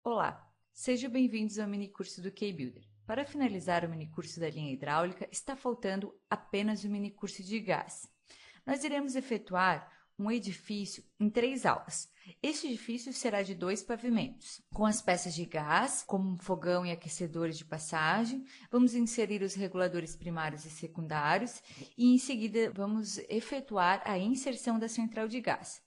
Olá, sejam bem-vindos ao minicurso do K-Builder. Para finalizar o minicurso da linha hidráulica, está faltando apenas o minicurso de gás. Nós iremos efetuar um edifício em 3 aulas. Este edifício será de 2 pavimentos, com as peças de gás, como fogão e aquecedores de passagem. Vamos inserir os reguladores primários e secundários e, em seguida, vamos efetuar a inserção da central de gás.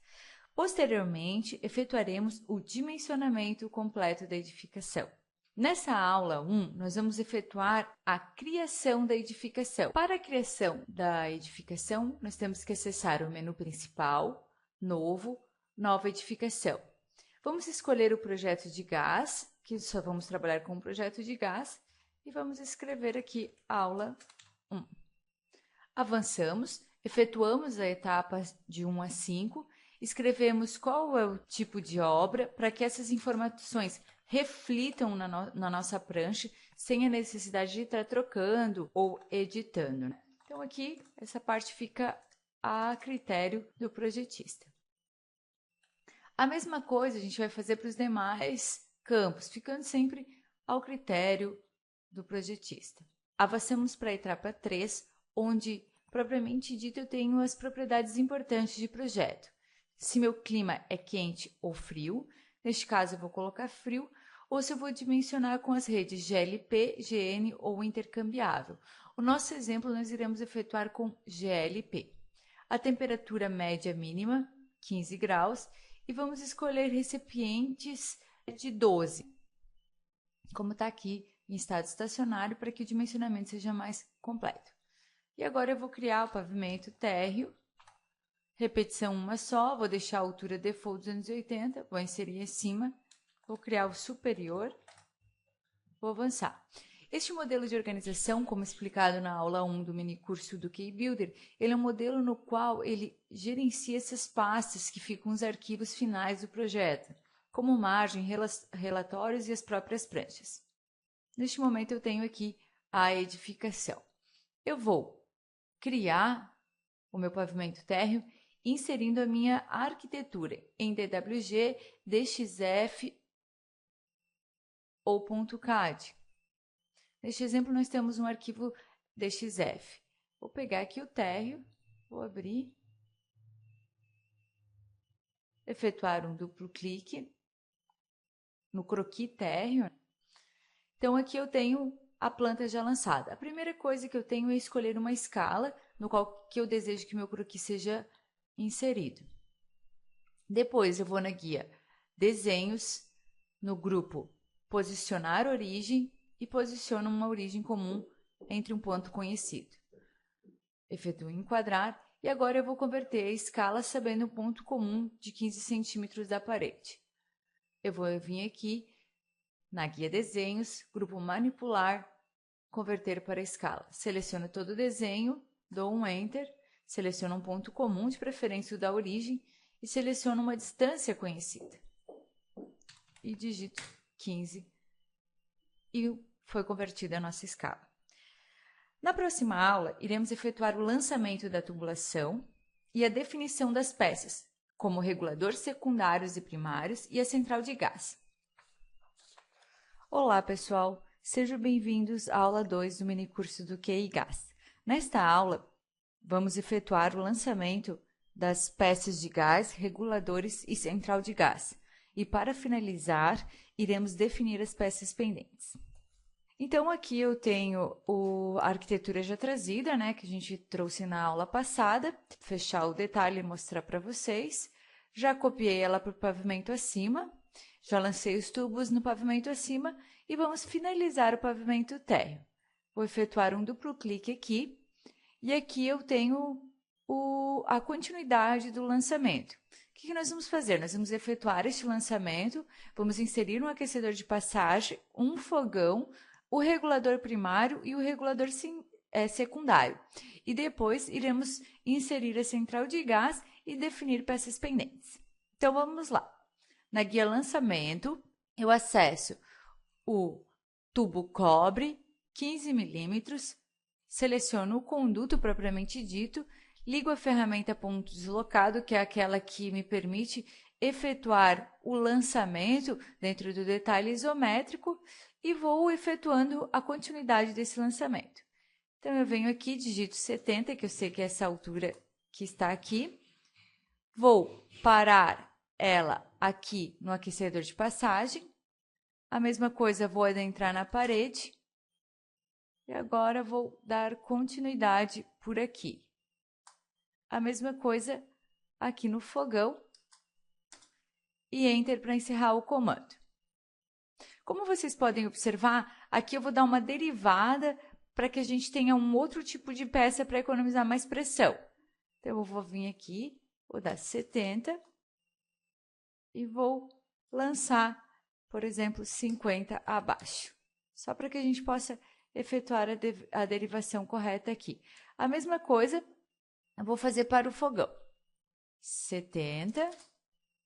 Posteriormente, efetuaremos o dimensionamento completo da edificação. Nessa aula 1, nós vamos efetuar a criação da edificação. Para a criação da edificação, nós temos que acessar o menu principal, Novo, Nova Edificação. Vamos escolher o projeto de gás, que só vamos trabalhar com o projeto de gás, e vamos escrever aqui aula 1. Avançamos, efetuamos a etapa de 1 a 5, escrevemos qual é o tipo de obra para que essas informações reflitam na nossa prancha, sem a necessidade de estar trocando ou editando. Então, aqui, essa parte fica a critério do projetista. A mesma coisa a gente vai fazer para os demais campos, ficando sempre ao critério do projetista. Avançamos para a etapa 3, onde, propriamente dito, eu tenho as propriedades importantes de projeto. Se meu clima é quente ou frio, neste caso eu vou colocar frio, ou se eu vou dimensionar com as redes GLP, GN ou intercambiável. O nosso exemplo nós iremos efetuar com GLP. A temperatura média mínima, 15 graus, e vamos escolher recipientes de 12, como está aqui em estado estacionário, para que o dimensionamento seja mais completo. E agora eu vou criar o pavimento térreo, repetição uma só, vou deixar a altura default 280, vou inserir acima, vou criar o superior, vou avançar. Este modelo de organização, como explicado na aula 1 do minicurso do K-Builder, ele é um modelo no qual ele gerencia essas pastas que ficam os arquivos finais do projeto, como margem, relatórios e as próprias pranchas. Neste momento eu tenho aqui a edificação. Eu vou criar o meu pavimento térreo inserindo a minha arquitetura em DWG, DXF ou .cad. Neste exemplo, nós temos um arquivo DXF. Vou pegar aqui o térreo, vou abrir, efetuar um duplo clique no croquis térreo. Então, aqui eu tenho a planta já lançada. A primeira coisa que eu tenho é escolher uma escala no qual que eu desejo que meu croquis seja inserido. Depois, eu vou na guia Desenhos, no grupo Posicionar Origem e posiciono uma origem comum entre um ponto conhecido. Efetuo enquadrar e agora eu vou converter a escala sabendo o ponto comum de 15 centímetros da parede. Eu vou vir aqui na guia Desenhos, grupo Manipular, converter para escala. Seleciono todo o desenho, dou um Enter, seleciono um ponto comum, de preferência o da origem, e seleciono uma distância conhecida. E digito 15 e foi convertida a nossa escala. Na próxima aula, iremos efetuar o lançamento da tubulação e a definição das peças, como reguladores secundários e primários e a central de gás. Olá, pessoal! Sejam bem-vindos à aula 2 do minicurso do QI Gás. Nesta aula, vamos efetuar o lançamento das peças de gás, reguladores e central de gás. E para finalizar, iremos definir as peças pendentes. Então, aqui eu tenho a arquitetura já trazida, né, que a gente trouxe na aula passada. Fechar o detalhe e mostrar para vocês. Já copiei ela para o pavimento acima. Já lancei os tubos no pavimento acima e vamos finalizar o pavimento térreo. Vou efetuar um duplo clique aqui e aqui eu tenho a continuidade do lançamento. O que nós vamos fazer? Nós vamos efetuar este lançamento, vamos inserir um aquecedor de passagem, um fogão, o regulador primário e o regulador secundário. E depois iremos inserir a central de gás e definir peças pendentes. Então, vamos lá. Na guia lançamento, eu acesso o tubo cobre, 15 milímetros, seleciono o conduto propriamente dito, ligo a ferramenta ponto deslocado, que é aquela que me permite efetuar o lançamento dentro do detalhe isométrico e vou efetuando a continuidade desse lançamento. Então, eu venho aqui, digito 70, que eu sei que é essa altura que está aqui. Vou parar ela aqui no aquecedor de passagem. A mesma coisa, vou adentrar na parede. E agora vou dar continuidade por aqui. A mesma coisa aqui no fogão. E Enter para encerrar o comando. Como vocês podem observar, aqui eu vou dar uma derivada para que a gente tenha um outro tipo de peça para economizar mais pressão. Então, eu vou vir aqui, vou dar 70 e vou lançar, por exemplo, 50 abaixo. Só para que a gente possa efetuar a derivação correta aqui. A mesma coisa eu vou fazer para o fogão. 70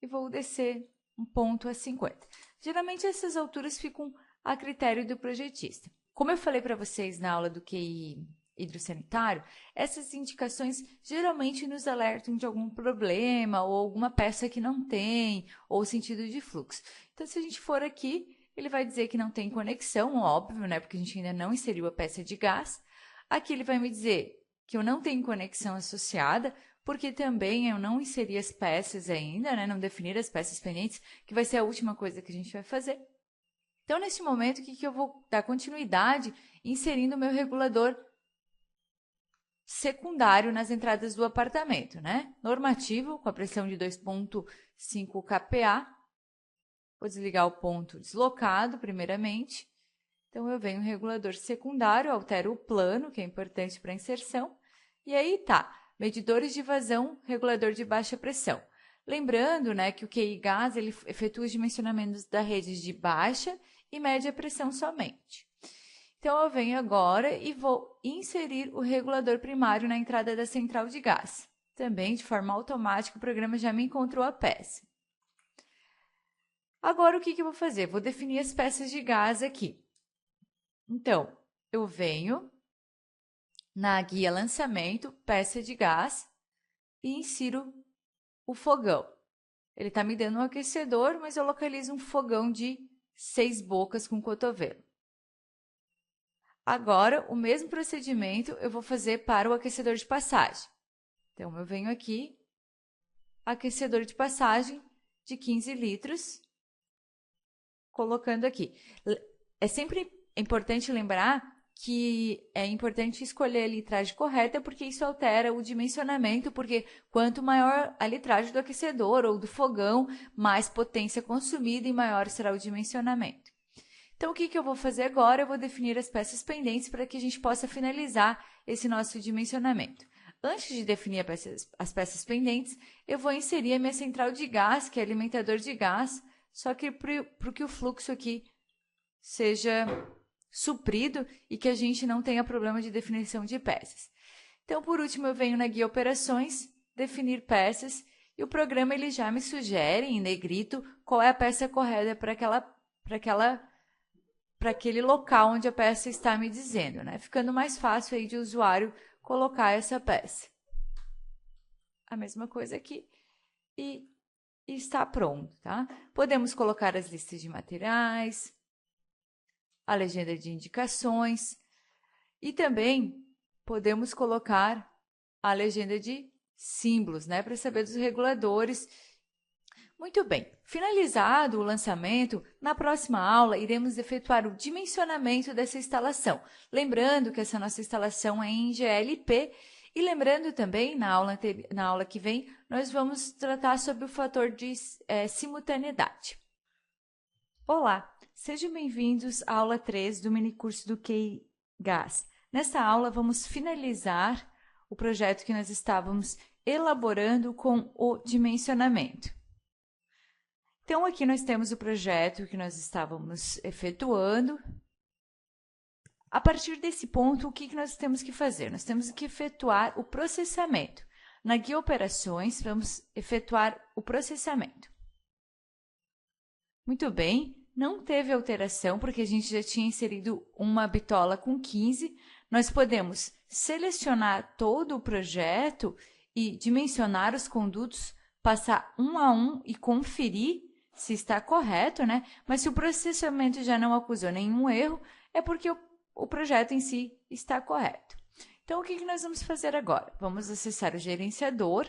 e vou descer um ponto a 50. Geralmente, essas alturas ficam a critério do projetista. Como eu falei para vocês na aula do QI hidrossanitário, essas indicações geralmente nos alertam de algum problema ou alguma peça que não tem, ou sentido de fluxo. Então, se a gente for aqui, ele vai dizer que não tem conexão, óbvio, né? Porque a gente ainda não inseriu a peça de gás. Aqui ele vai me dizer que eu não tenho conexão associada, porque também eu não inseri as peças ainda, né? Não definir as peças pendentes, que vai ser a última coisa que a gente vai fazer. Então, neste momento, o que eu vou dar continuidade? Inserindo o meu regulador secundário nas entradas do apartamento, né? Normativo, com a pressão de 2,5 kPa. Vou desligar o ponto deslocado, primeiramente. Então, eu venho no regulador secundário, altero o plano, que é importante para a inserção. E aí tá, medidores de vazão, regulador de baixa pressão. Lembrando, né, que o QI gás ele efetua os dimensionamentos da rede de baixa e média pressão somente. Então, eu venho agora e vou inserir o regulador primário na entrada da central de gás. Também, de forma automática, o programa já me encontrou a peça. Agora, o que eu vou fazer? Vou definir as peças de gás aqui. Então, eu venho na guia lançamento, peça de gás, e insiro o fogão. Ele está me dando um aquecedor, mas eu localizo um fogão de 6 bocas com cotovelo. Agora, o mesmo procedimento eu vou fazer para o aquecedor de passagem. Então, eu venho aqui, aquecedor de passagem de 15 litros, colocando aqui. É sempre importante lembrar que é importante escolher a litragem correta, porque isso altera o dimensionamento, porque quanto maior a litragem do aquecedor ou do fogão, mais potência consumida e maior será o dimensionamento. Então, o que eu vou fazer agora? Eu vou definir as peças pendentes para que a gente possa finalizar esse nosso dimensionamento. Antes de definir as peças pendentes, eu vou inserir a minha central de gás, que é alimentador de gás, só que para que o fluxo aqui seja suprido e que a gente não tenha problema de definição de peças. Então, por último, eu venho na guia operações, definir peças, e o programa ele já me sugere em negrito qual é a peça correta para aquele local onde a peça está me dizendo, né? Ficando mais fácil aí de usuário colocar essa peça. A mesma coisa aqui e está pronto, tá? Podemos colocar as listas de materiais, a legenda de indicações e também podemos colocar a legenda de símbolos, né, para saber dos reguladores. Muito bem, finalizado o lançamento, na próxima aula iremos efetuar o dimensionamento dessa instalação. Lembrando que essa nossa instalação é em GLP e lembrando também, na aula que vem, nós vamos tratar sobre o fator de simultaneidade. Olá! Sejam bem-vindos à aula 3 do minicurso do QI Gás. Nesta aula, vamos finalizar o projeto que nós estávamos elaborando com o dimensionamento. Então, aqui nós temos o projeto que nós estávamos efetuando. A partir desse ponto, o que nós temos que fazer? Nós temos que efetuar o processamento. Na guia operações, vamos efetuar o processamento. Muito bem. Não teve alteração, porque a gente já tinha inserido uma bitola com 15. Nós podemos selecionar todo o projeto e dimensionar os condutos passar um a um e conferir se está correto, né? Mas se o processamento já não acusou nenhum erro, é porque o projeto em si está correto. Então, o que nós vamos fazer agora? Vamos acessar o gerenciador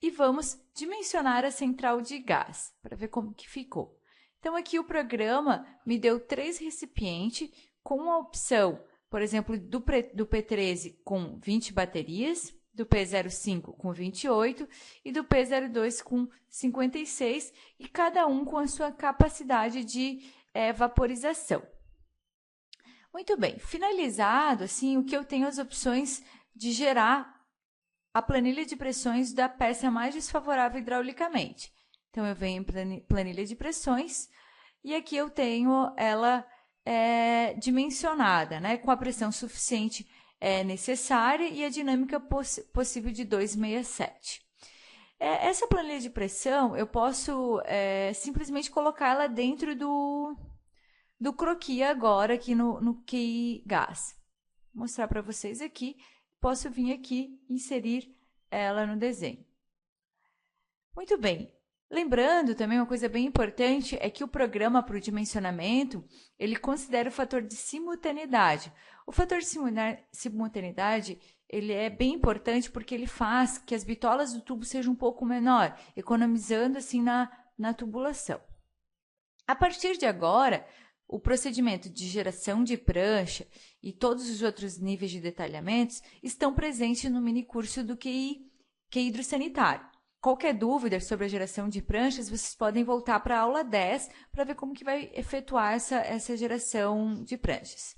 e vamos dimensionar a central de gás, para ver como que ficou. Então, aqui o programa me deu 3 recipientes com a opção, por exemplo, do P13 com 20 baterias, do P05 com 28 e do P02 com 56, e cada um com a sua capacidade de vaporização. Muito bem, finalizado, assim, o que eu tenho as opções de gerar a planilha de pressões da peça mais desfavorável hidraulicamente. Então, eu venho em planilha de pressões e aqui eu tenho ela dimensionada, né, com a pressão suficiente necessária e a dinâmica possível de 267. Essa planilha de pressão, eu posso simplesmente colocar ela dentro do croquis agora, aqui no QI Gás. Vou mostrar para vocês aqui. Posso vir aqui e inserir ela no desenho. Muito bem. Lembrando também, uma coisa bem importante é que o programa para o dimensionamento, ele considera o fator de simultaneidade. O fator de simultaneidade, ele é bem importante porque ele faz que as bitolas do tubo sejam um pouco menor, economizando assim na tubulação. A partir de agora, o procedimento de geração de prancha e todos os outros níveis de detalhamentos estão presentes no minicurso do QI hidrossanitário. Qualquer dúvida sobre a geração de pranchas, vocês podem voltar para a aula 10 para ver como que vai efetuar essa geração de pranchas.